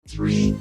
3, 2, 1.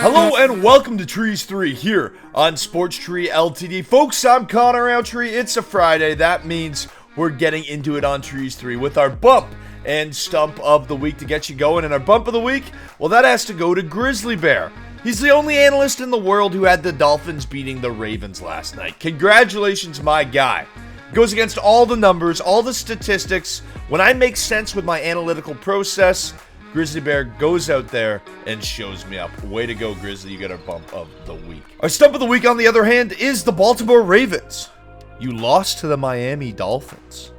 Hello and welcome to Trees 3 here on Sports Tree Ltd. Folks, I'm Connor Roundtree. It's a Friday. That means we're getting into it on Trees 3 with our bump and stump of the week to get you going. And our bump of the week, well, that has to go to Grizzly Bear. He's the only analyst in the world who had the Dolphins beating the Ravens last night. Congratulations, my guy. Goes against all the numbers, all the statistics. When I make sense with my analytical process, Grizzly Bear goes out there and shows me up. Way to go, Grizzly. You got our bump of the week. Our stump of the week, on the other hand, is the Baltimore Ravens. You lost to the Miami Dolphins.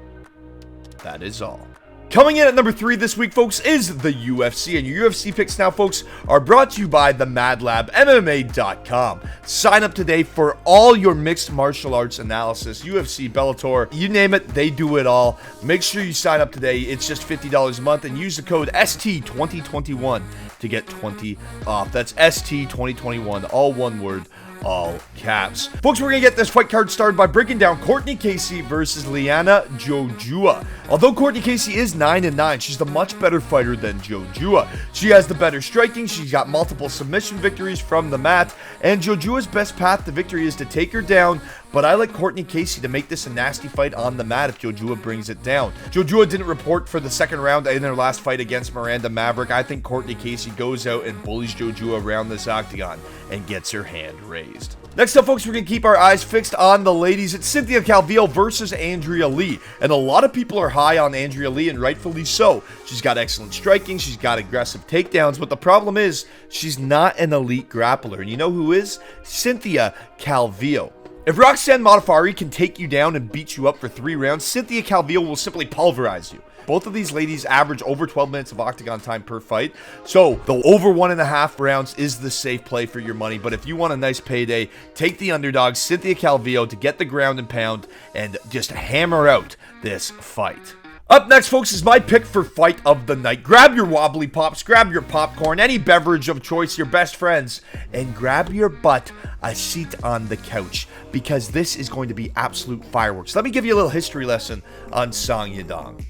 That is all. Coming in at number 3 this week, folks, is the UFC. And your UFC picks now, folks, are brought to you by the MadLabMMA.com. Sign up today for all your mixed martial arts analysis. UFC, Bellator, you name it, they do it all. Make sure you sign up today. It's just $50 a month. And use the code ST2021 to get 20 off. That's ST2021, all one word, all caps. Folks, we're going to get this fight card started by breaking down Courtney Casey versus Lyanna Jojua. Although Courtney Casey is 9-9, she's the much better fighter than Jojua. She has the better striking, she's got multiple submission victories from the mat, and Jojua's best path to victory is to take her down, but I like Courtney Casey to make this a nasty fight on the mat if Jojua brings it down. Jojua didn't report for the second round in their last fight against Miranda Maverick. I think Courtney Casey goes out and bullies Jojua around this octagon and gets her hand raised. Next up, folks, we're going to keep our eyes fixed on the ladies. It's Cynthia Cavill versus Andrea Lee. And a lot of people are high on Andrea Lee, and rightfully so. She's got excellent striking, she's got aggressive takedowns, but the problem is she's not an elite grappler. And you know who is? Cynthia Cavill. If Roxanne Modafferi can take you down and beat you up for 3 rounds, Cynthia Cavill will simply pulverize you. Both of these ladies average over 12 minutes of octagon time per fight. So the over 1.5 rounds is the safe play for your money. But if you want a nice payday, take the underdog, Cynthia Cavill, to get the ground and pound and just hammer out this fight. Up next, folks, is my pick for fight of the night. Grab your wobbly pops, grab your popcorn, any beverage of choice, your best friends, and grab your butt a seat on the couch, because this is going to be absolute fireworks. Let me give you a little history lesson on Song Yadong.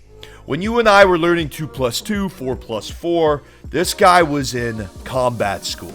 When you and I were learning 2 plus 2, 4 plus 4, this guy was in combat school.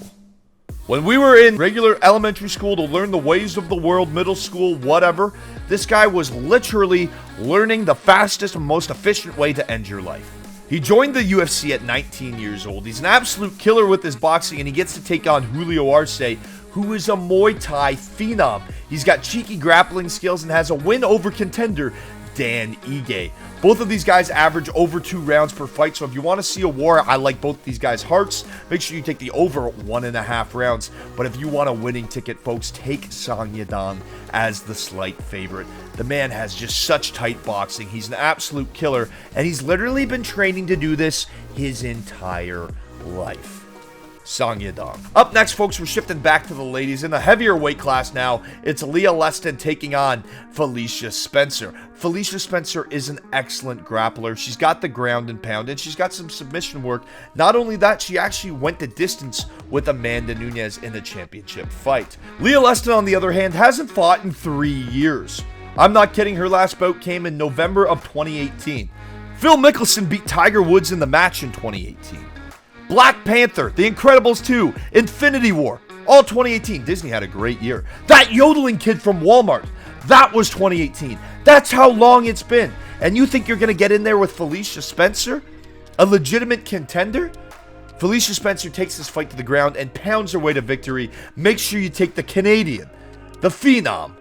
When we were in regular elementary school to learn the ways of the world, middle school, whatever, this guy was literally learning the fastest and most efficient way to end your life. He joined the UFC at 19 years old. He's an absolute killer with his boxing, and he gets to take on Julio Arce, who is a Muay Thai phenom. He's got cheeky grappling skills and has a win over contender Dan Ige. Both of these guys average over 2 rounds per fight, so if you want to see a war, I like both these guys' hearts. Make sure you take the over 1.5 rounds. But if you want a winning ticket, folks, take Song Yadong as the slight favorite. The man has just such tight boxing. He's an absolute killer, and he's literally been training to do this his entire life. Song Yadong. Up next, folks, we're shifting back to the ladies in the heavier weight class now. It's Lesten taking on Felicia Spencer. Felicia Spencer is an excellent grappler. She's got the ground and pound, and she's got some submission work. Not only that, she actually went the distance with Amanda Nunes in the championship fight. Lesten, on the other hand, hasn't fought in 3 years. I'm not kidding, her last bout came in November of 2018. Phil Mickelson beat Tiger Woods in the match in 2018. Black Panther, The Incredibles 2, Infinity War, all 2018. Disney had a great year. That yodeling kid from Walmart, that was 2018. That's how long it's been. And you think you're going to get in there with Felicia Spencer? A legitimate contender? Felicia Spencer takes this fight to the ground and pounds her way to victory. Make sure you take the Canadian, the phenom,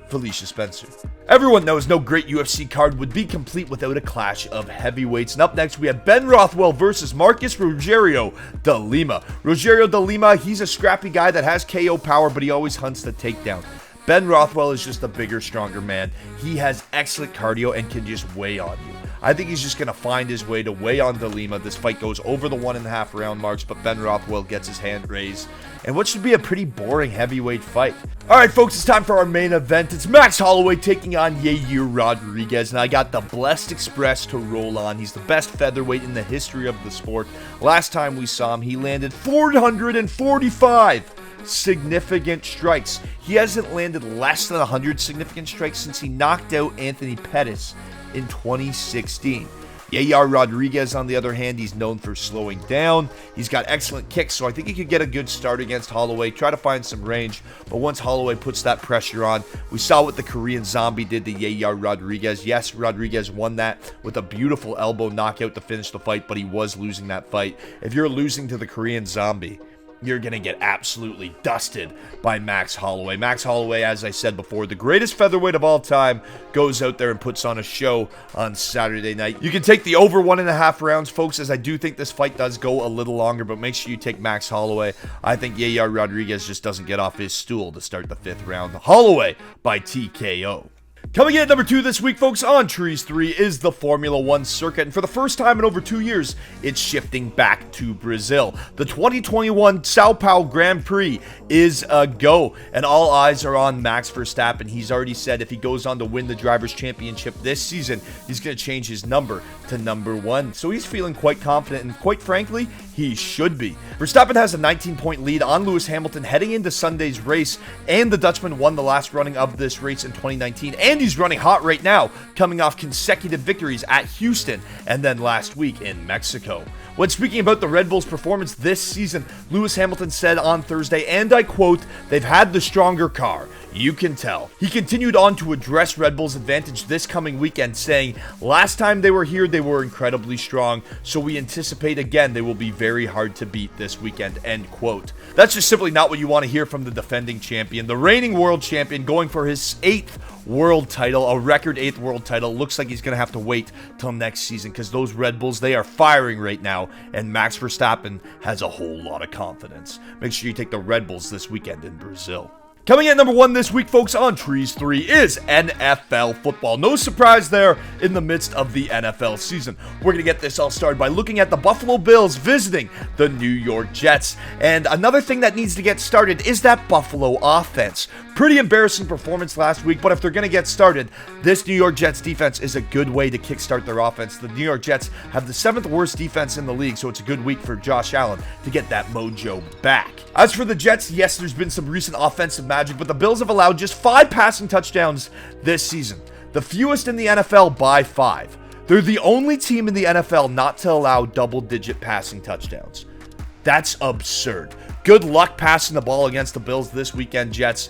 Felicia Spencer. Everyone knows no great UFC card would be complete without a clash of heavyweights. And up next, we have Ben Rothwell versus Marcus Rogerio de Lima. Rogerio de Lima, he's a scrappy guy that has KO power, but he always hunts the takedown. Ben Rothwell is just a bigger, stronger man. He has excellent cardio and can just weigh on you. I think he's just going to find his way to weigh on de Lima. This fight goes over the 1.5 round marks, but Ben Rothwell gets his hand raised. And what should be a pretty boring heavyweight fight. Alright folks, it's time for our main event. It's Max Holloway taking on Yair Rodriguez, and I got the Blessed Express to roll on. He's the best featherweight in the history of the sport. Last time we saw him, he landed 445 significant strikes. He hasn't landed less than 100 significant strikes since he knocked out Anthony Pettis in 2016. Yayar Rodriguez, on the other hand, he's known for slowing down. He's got excellent kicks, so I think he could get a good start against Holloway, try to find some range. But once Holloway puts that pressure on, we saw what the Korean Zombie did to Yayar Rodriguez. Yes, Rodriguez won that with a beautiful elbow knockout to finish the fight, but he was losing that fight. If you're losing to the Korean Zombie, you're going to get absolutely dusted by Max Holloway. Max Holloway, as I said before, the greatest featherweight of all time, goes out there and puts on a show on Saturday night. You can take the over 1.5 rounds, folks, as I do think this fight does go a little longer, but make sure you take Max Holloway. I think Yayar Rodriguez just doesn't get off his stool to start the 5th round. Holloway by TKO. Coming in at number 2 this week, folks, on Trees 3 is the Formula 1 circuit, and for the first time in over 2 years, it's shifting back to Brazil. The 2021 Sao Paulo Grand Prix is a go, and all eyes are on Max Verstappen. He's already said if he goes on to win the Drivers' Championship this season, he's going to change his number to number 1. So he's feeling quite confident, and quite frankly, he should be. Verstappen has a 19-point lead on Lewis Hamilton heading into Sunday's race, and the Dutchman won the last running of this race in 2019, and he's running hot right now, coming off consecutive victories at Houston and then last week in Mexico. When speaking about the Red Bulls' performance this season, Lewis Hamilton said on Thursday, and I quote, "They've had the stronger car. You can tell." He continued on to address Red Bull's advantage this coming weekend, saying, "Last time they were here, they were incredibly strong, so we anticipate again they will be very hard to beat this weekend," end quote. That's just simply not what you want to hear from the defending champion. The reigning world champion going for his 8th world title, a record 8th world title. Looks like he's going to have to wait till next season because those Red Bulls, they are firing right now, and Max Verstappen has a whole lot of confidence. Make sure you take the Red Bulls this weekend in Brazil. Coming in number 1 this week, folks, on Trees 3 is NFL football. No surprise there in the midst of the NFL season. We're going to get this all started by looking at the Buffalo Bills visiting the New York Jets. And another thing that needs to get started is that Buffalo offense. Pretty embarrassing performance last week, but if they're going to get started, this New York Jets defense is a good way to kickstart their offense. The New York Jets have the 7th worst defense in the league, so it's a good week for Josh Allen to get that mojo back. As for the Jets, yes, there's been some recent offensive magic, but the Bills have allowed just 5 passing touchdowns this season, the fewest in the NFL by 5. They're the only team in the NFL not to allow double-digit passing touchdowns. That's absurd. Good luck passing the ball against the Bills this weekend, Jets.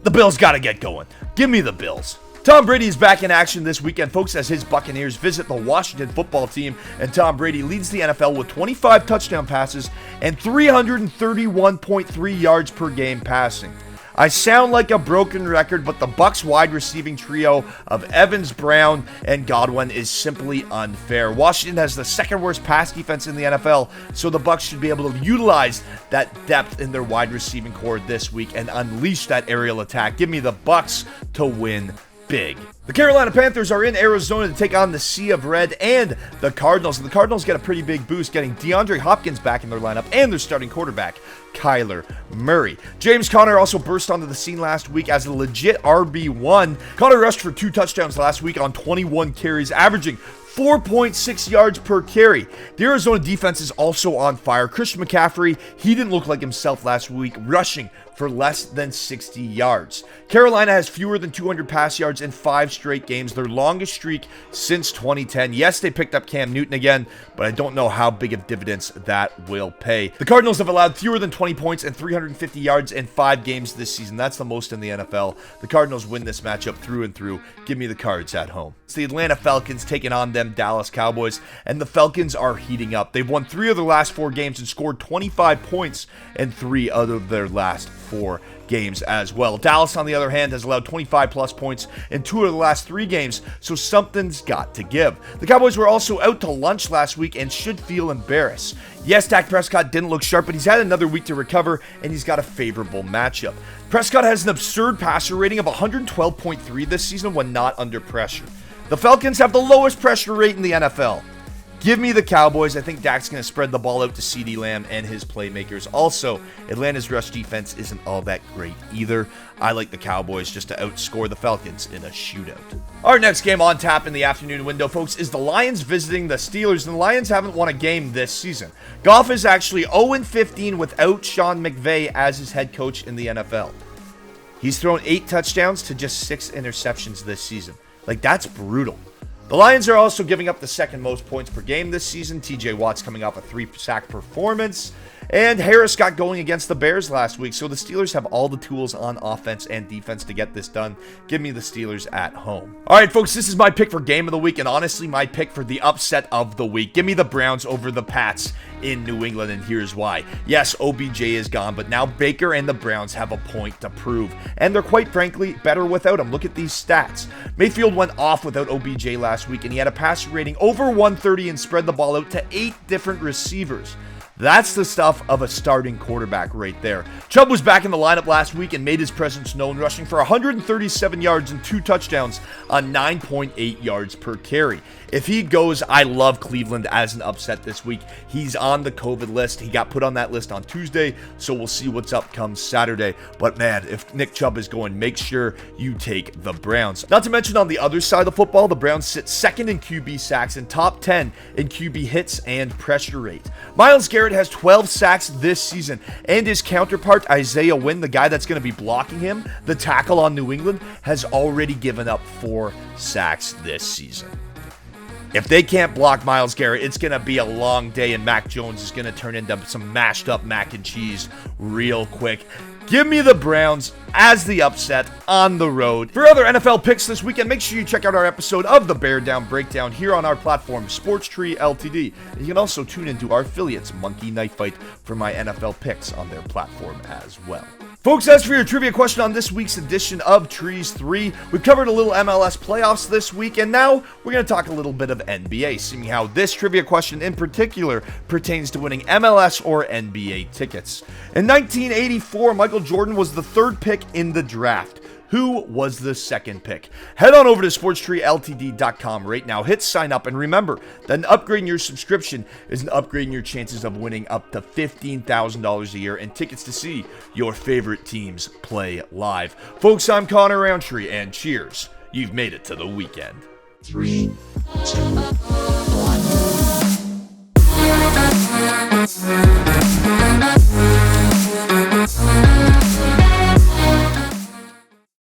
The Bills got to get going. Give me the Bills. Tom Brady is back in action this weekend, folks, as his Buccaneers visit the Washington football team, and Tom Brady leads the NFL with 25 touchdown passes and 331.3 yards per game passing. I sound like a broken record, but the Bucs wide receiving trio of Evans, Brown, and Godwin is simply unfair. Washington has the 2nd worst pass defense in the NFL, so the Bucs should be able to utilize that depth in their wide receiving core this week and unleash that aerial attack. Give me the Bucs to win big. The Carolina Panthers are in Arizona to take on the Sea of Red and the Cardinals. And the Cardinals get a pretty big boost getting DeAndre Hopkins back in their lineup and their starting quarterback, Kyler Murray. James Conner also burst onto the scene last week as a legit RB1. Conner rushed for 2 touchdowns last week on 21 carries, averaging 4.6 yards per carry. The Arizona defense is also on fire. Christian McCaffrey, he didn't look like himself last week, rushing for less than 60 yards. Carolina has fewer than 200 pass yards in 5 straight games, their longest streak since 2010. Yes, they picked up Cam Newton again, but I don't know how big of dividends that will pay. The Cardinals have allowed fewer than 20 points and 350 yards in 5 games this season. That's the most in the NFL. The Cardinals win this matchup through and through. Give me the Cards at home. It's the Atlanta Falcons taking on them Dallas Cowboys, and the Falcons are heating up. They've won 3 of their last 4 games and scored 25 points in 3 out of their last 4 games as well. Dallas, on the other hand, has allowed 25 plus points in 2 of the last 3 games, so something's got to give. The Cowboys were also out to lunch last week and should feel embarrassed. Yes, Dak Prescott didn't look sharp, but he's had another week to recover, and he's got a favorable matchup. Prescott has an absurd passer rating of 112.3 this season when not under pressure. The Falcons have the lowest pressure rate in the NFL. Give me the Cowboys. I think Dak's going to spread the ball out to CeeDee Lamb and his playmakers. Also, Atlanta's rush defense isn't all that great either. I like the Cowboys just to outscore the Falcons in a shootout. Our next game on tap in the afternoon window, folks, is the Lions visiting the Steelers. And the Lions haven't won a game this season. Goff is actually 0-15 without Sean McVay as his head coach in the NFL. He's thrown 8 touchdowns to just 6 interceptions this season. Like, that's brutal. The Lions are also giving up the second most points per game this season. TJ Watt's coming off a 3-sack performance. And Harris got going against the Bears last week. So the Steelers have all the tools on offense and defense to get this done. Give me the Steelers at home. All right, folks, this is my pick for game of the week. And honestly, my pick for the upset of the week. Give me the Browns over the Pats in New England. And here's why. Yes, OBJ is gone. But now Baker and the Browns have a point to prove. And they're quite frankly better without him. Look at these stats. Mayfield went off without OBJ last week. And he had a passer rating over 130 and spread the ball out to 8 different receivers. That's the stuff of a starting quarterback right there. Chubb was back in the lineup last week and made his presence known, rushing for 137 yards and 2 touchdowns on 9.8 yards per carry. If he goes, I love Cleveland as an upset this week. He's on the COVID list. He got put on that list on Tuesday, so we'll see what's up come Saturday. But man, if Nick Chubb is going, make sure you take the Browns. Not to mention on the other side of the football, the Browns sit second in QB sacks and top 10 in QB hits and pressure rate. Myles Garrett has 12 sacks this season, and his counterpart, Isaiah Wynn, the guy that's going to be blocking him, the tackle on New England, has already given up 4 sacks this season. If they can't block Myles Garrett, it's going to be a long day, and Mac Jones is going to turn into some mashed up mac and cheese real quick. Give me the Browns as the upset on the road. For other NFL picks this weekend, make sure you check out our episode of the Bear Down Breakdown here on our platform, Sports Tree Ltd. And you can also tune into our affiliates, Monkey Knife Fight, for my NFL picks on their platform as well. Folks, as for your trivia question on this week's edition of Trees 3, we've covered a little MLS playoffs this week, and now we're going to talk a little bit of NBA, seeing how this trivia question in particular pertains to winning MLS or NBA tickets. In 1984, Michael Jordan was the 3rd pick in the draft. Who was the 2nd pick? Head on over to SportsTreeLTD.com right now. Hit sign up, and remember that upgrading your subscription is upgrading your chances of winning up to $15,000 a year and tickets to see your favorite teams play live. Folks, I'm Connor Roundtree, and cheers. You've made it to the weekend. 3, 2, 1.